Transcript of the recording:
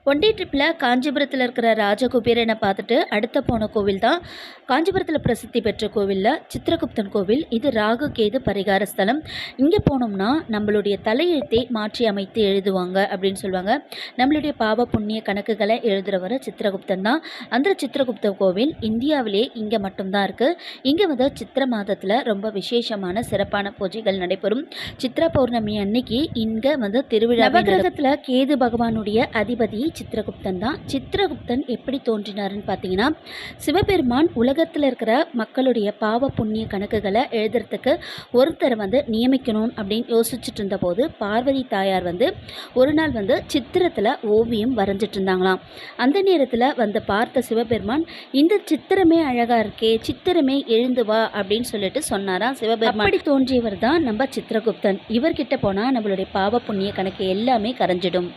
One day ட்ரிப்பில் காஞ்சிபுரத்தில் இருக்கிற ராஜகுபேரனை பார்த்துட்டு அடுத்த போன கோவில் தான் காஞ்சிபுரத்தில் பிரசித்தி பெற்ற கோவிலில் சித்திரகுப்தன் கோவில். இது ராகு கேது பரிகார ஸ்தலம். இங்கே போனோம்னா நம்மளுடைய தலையெழுத்தை மாற்றி அமைத்து எழுதுவாங்க அப்படின்னு சொல்லுவாங்க. நம்மளுடைய பாவ புண்ணிய கணக்குகளை எழுதுகிறவர் சித்திரகுப்தன் தான். அந்த சித்திரகுப்த கோவில் இந்தியாவிலே இங்கே மட்டும்தான் இருக்குது. இங்கே வந்து சித்திர மாதத்தில் ரொம்ப விசேஷமான சிறப்பான பூஜைகள் நடைபெறும். சித்ரா பௌர்ணமி அன்னைக்கு இங்கே வந்து திருவிழா. நவகிரகத்தில் கேது பகவானுடைய அதிபதி சித்திரகுப்தன் தான். சித்திரகுப்தன் எப்படி தோன்றினார்னு பார்த்தீங்கன்னா, சிவபெருமான் உலகத்தில் இருக்கிற மக்களுடைய பாவ புண்ணிய கணக்குகளை எழுதுறதுக்கு ஒருத்தரை வந்து நியமிக்கணும் அப்படின்னு யோசிச்சுட்டு இருந்தபோது பார்வதி தாயார் வந்து ஒரு நாள் வந்து சித்திரத்தில் ஓவியம் வரைஞ்சிட்டு இருந்தாங்களாம். அந்த நேரத்தில் வந்து பார்த்த சிவபெருமான், இந்த சித்திரமே அழகாக இருக்கே, சித்திரமே எழுந்து வா அப்படின்னு சொல்லிட்டு சொன்னாராம் சிவபெருமான். அப்படி தோன்றியவர் தான் நம்ம சித்திரகுப்தன். இவர்கிட்ட போனால் நம்மளுடைய பாவ புண்ணிய கணக்கு எல்லாமே கரைஞ்சிடும்.